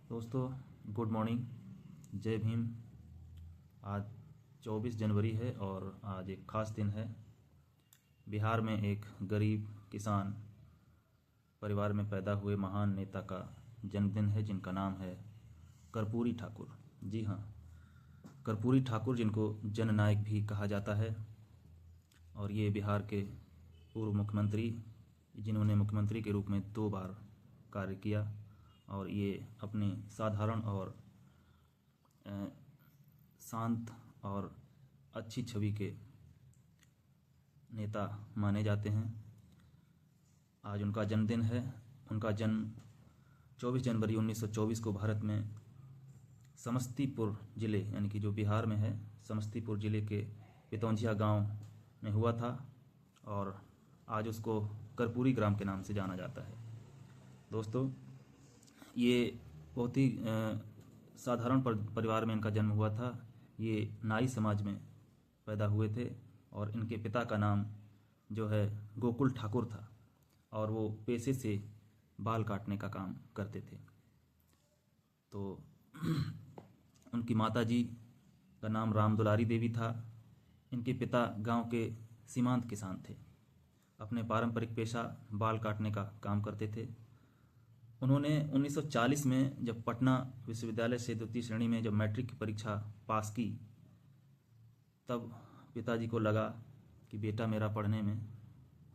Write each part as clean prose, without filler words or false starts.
दोस्तों good morning, जय भीम। आज 24 जनवरी है और आज एक ख़ास दिन है। बिहार में एक गरीब किसान परिवार में पैदा हुए महान नेता का जन्मदिन है, जिनका नाम है कर्पूरी ठाकुर। जी हाँ, कर्पूरी ठाकुर, जिनको जननायक भी कहा जाता है। और ये बिहार के पूर्व मुख्यमंत्री, जिन्होंने मुख्यमंत्री के रूप में 2 बार कार्य किया। और ये अपनी साधारण और शांत और अच्छी छवि के नेता माने जाते हैं। आज उनका जन्मदिन है। उनका जन्म 24 जनवरी 1924 को भारत में समस्तीपुर ज़िले, यानी कि जो बिहार में है, समस्तीपुर ज़िले के पितौंझिया गांव में हुआ था। और आज उसको कर्पूरी ग्राम के नाम से जाना जाता है। दोस्तों, ये बहुत ही साधारण परिवार में इनका जन्म हुआ था। ये नाई समाज में पैदा हुए थे और इनके पिता का नाम जो है गोकुल ठाकुर था और वो पेशे से बाल काटने का काम करते थे। तो उनकी माता जी का नाम राम दुलारी देवी था। इनके पिता गांव के सीमांत किसान थे। अपने पारंपरिक पेशा बाल काटने का काम करते थे। उन्होंने 1940 में जब पटना विश्वविद्यालय से 2वीं श्रेणी में जब मैट्रिक की परीक्षा पास की, तब पिताजी को लगा कि बेटा मेरा पढ़ने में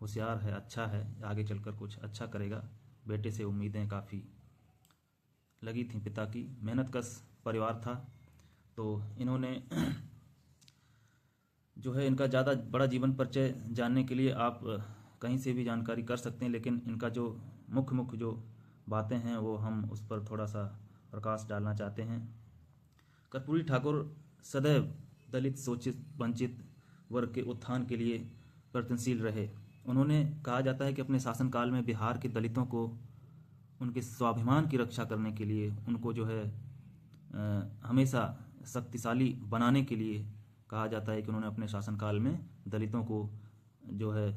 होशियार है, अच्छा है, आगे चलकर कुछ अच्छा करेगा। बेटे से उम्मीदें काफ़ी लगी थी पिता की। मेहनतकश परिवार था। तो इन्होंने जो है, इनका ज़्यादा बड़ा जीवन परिचय जानने के लिए आप कहीं से भी जानकारी कर सकते हैं, लेकिन इनका जो मुख्य जो बातें हैं वो हम उस पर थोड़ा सा प्रकाश डालना चाहते हैं। कर्पूरी ठाकुर सदैव दलित, शोषित, वंचित वर्ग के उत्थान के लिए प्रयत्नशील रहे। उन्होंने, कहा जाता है कि अपने शासनकाल में बिहार के दलितों को उनके स्वाभिमान की रक्षा करने के लिए, उनको जो है हमेशा शक्तिशाली बनाने के लिए, कहा जाता है कि उन्होंने अपने शासनकाल में दलितों को जो है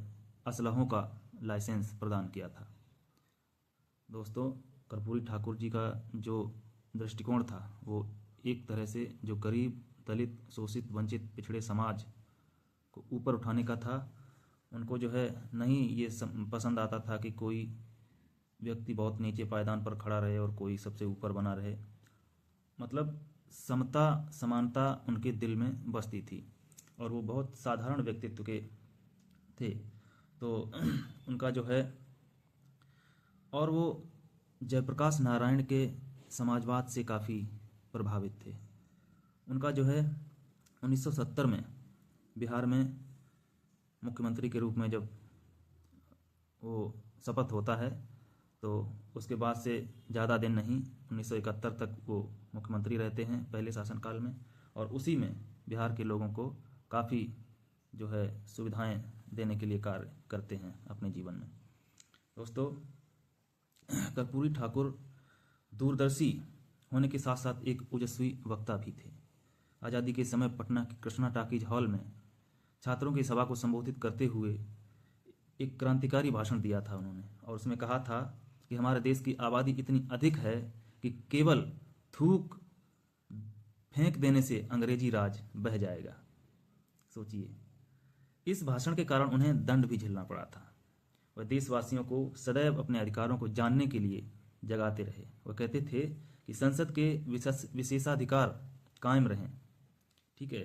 असलहों का लाइसेंस प्रदान किया था। दोस्तों, कर्पूरी ठाकुर जी का जो दृष्टिकोण था वो एक तरह से जो गरीब, दलित, शोषित, वंचित, पिछड़े समाज को ऊपर उठाने का था। उनको जो है नहीं ये पसंद आता था कि कोई व्यक्ति बहुत नीचे पायदान पर खड़ा रहे और कोई सबसे ऊपर बना रहे। मतलब समता, समानता उनके दिल में बसती थी और वो बहुत साधारण व्यक्तित्व के थे। तो उनका जो है, और वो जयप्रकाश नारायण के समाजवाद से काफ़ी प्रभावित थे। उनका जो है 1970 में बिहार में मुख्यमंत्री के रूप में जब वो शपथ होता है, तो उसके बाद से ज़्यादा दिन नहीं, 1971 तक वो मुख्यमंत्री रहते हैं पहले शासनकाल में। और उसी में बिहार के लोगों को काफ़ी जो है सुविधाएं देने के लिए कार्य करते हैं अपने जीवन में। दोस्तों, कर्पूरी ठाकुर दूरदर्शी होने के साथ साथ एक ओजस्वी वक्ता भी थे। आज़ादी के समय पटना के कृष्णा टाकीज हॉल में छात्रों की सभा को संबोधित करते हुए एक क्रांतिकारी भाषण दिया था उन्होंने, और उसमें कहा था कि हमारे देश की आबादी इतनी अधिक है कि केवल थूक फेंक देने से अंग्रेजी राज बह जाएगा। सोचिए, इस भाषण के कारण उन्हें दंड भी झेलना पड़ा था। वह देशवासियों को सदैव अपने अधिकारों को जानने के लिए जगाते रहे। वह कहते थे कि संसद के विशेषाधिकार कायम रहें, ठीक है,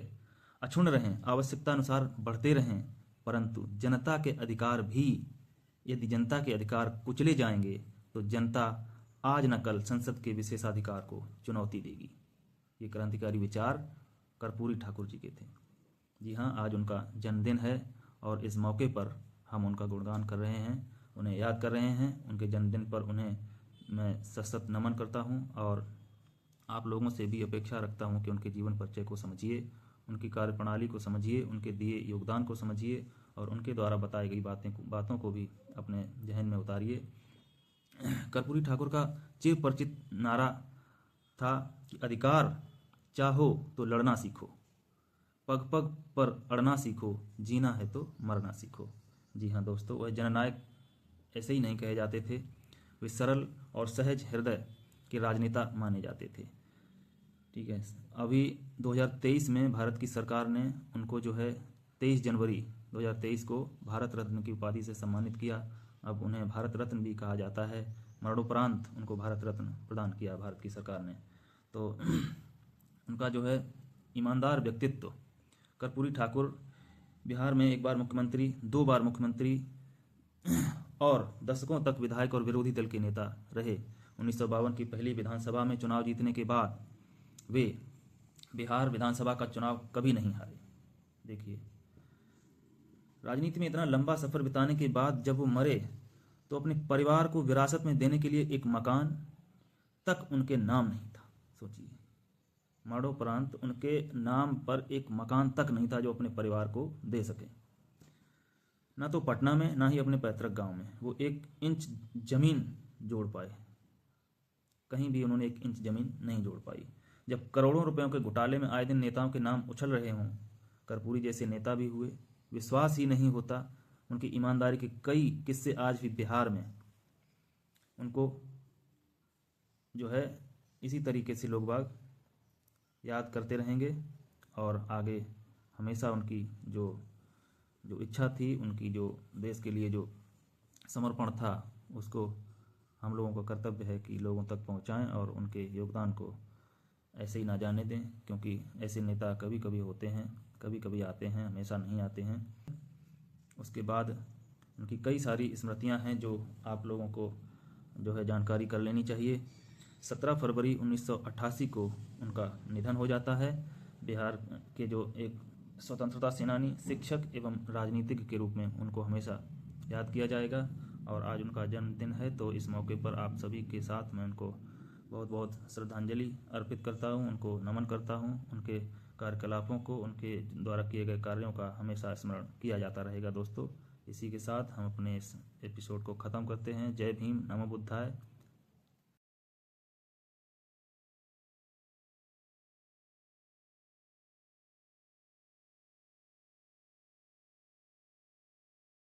अक्षुण्ण रहें, आवश्यकता अनुसार बढ़ते रहें, परंतु जनता के अधिकार भी, यदि जनता के अधिकार कुचले जाएंगे तो जनता आज न कल संसद के विशेषाधिकार को चुनौती देगी। ये क्रांतिकारी विचार कर्पूरी ठाकुर जी के थे। जी हाँ, आज उनका जन्मदिन है और इस मौके पर हम उनका गुणगान कर रहे हैं, उन्हें याद कर रहे हैं। उनके जन्मदिन पर उन्हें मैं सशक्त नमन करता हूं और आप लोगों से भी अपेक्षा रखता हूं कि उनके जीवन परिचय को समझिए, उनकी कार्यप्रणाली को समझिए, उनके दिए योगदान को समझिए और उनके द्वारा बताई गई बातों को भी अपने जहन में उतारिए। कर्पूरी ठाकुर का चिर परिचित नारा था कि अधिकार चाहो तो लड़ना सीखो, पग पग पर अड़ना सीखो, जीना है तो मरना सीखो। जी हाँ दोस्तों, वह जननायक ऐसे ही नहीं कहे जाते थे। वे सरल और सहज हृदय के राजनेता माने जाते थे। ठीक है, अभी 2023 में भारत की सरकार ने उनको जो है 23 जनवरी 2023 को भारत रत्न की उपाधि से सम्मानित किया। अब उन्हें भारत रत्न भी कहा जाता है। मरणोपरांत उनको भारत रत्न प्रदान किया भारत की सरकार ने। तो उनका जो है ईमानदार व्यक्तित्व। कर्पूरी ठाकुर बिहार में एक बार मुख्यमंत्री, 2 बार मुख्यमंत्री और दशकों तक विधायक और विरोधी दल के नेता रहे। 1952 की पहली विधानसभा में चुनाव जीतने के बाद वे बिहार विधानसभा का चुनाव कभी नहीं हारे। देखिए, राजनीति में इतना लंबा सफर बिताने के बाद जब वो मरे तो अपने परिवार को विरासत में देने के लिए एक मकान तक उनके नाम नहीं था। सोचिए, मरणोपरांत उनके नाम पर एक मकान तक नहीं था जो अपने परिवार को दे सके। ना तो पटना में, ना ही अपने पैतृक गांव में वो 1 इंच जमीन जोड़ पाए। कहीं भी उन्होंने 1 इंच जमीन नहीं जोड़ पाई। जब करोड़ों रुपयों के घोटाले में आए दिन नेताओं के नाम उछल रहे हों, कर्पूरी जैसे नेता भी हुए। विश्वास ही नहीं होता। उनकी ईमानदारी के कई किस्से आज भी बिहार में उनको जो है इसी तरीके से लोग बाग याद करते रहेंगे। और आगे हमेशा उनकी जो इच्छा थी, उनकी जो देश के लिए जो समर्पण था, उसको हम लोगों का कर्तव्य है कि लोगों तक पहुंचाएं और उनके योगदान को ऐसे ही ना जाने दें। क्योंकि ऐसे नेता कभी कभी होते हैं, कभी कभी आते हैं, हमेशा नहीं आते हैं। उसके बाद उनकी कई सारी स्मृतियां हैं जो आप लोगों को जो है जानकारी कर लेनी चाहिए। 17 फरवरी 1988 को उनका निधन हो जाता है। बिहार के जो एक स्वतंत्रता सेनानी, शिक्षक एवं राजनीतिज्ञ के रूप में उनको हमेशा याद किया जाएगा। और आज उनका जन्मदिन है, तो इस मौके पर आप सभी के साथ मैं उनको बहुत बहुत श्रद्धांजलि अर्पित करता हूँ, उनको नमन करता हूँ। उनके कार्यकलापों को, उनके द्वारा किए गए कार्यों का हमेशा स्मरण किया जाता रहेगा। दोस्तों, इसी के साथ हम अपने इस एपिसोड को ख़त्म करते हैं। जय भीम, नमो बुद्धाय।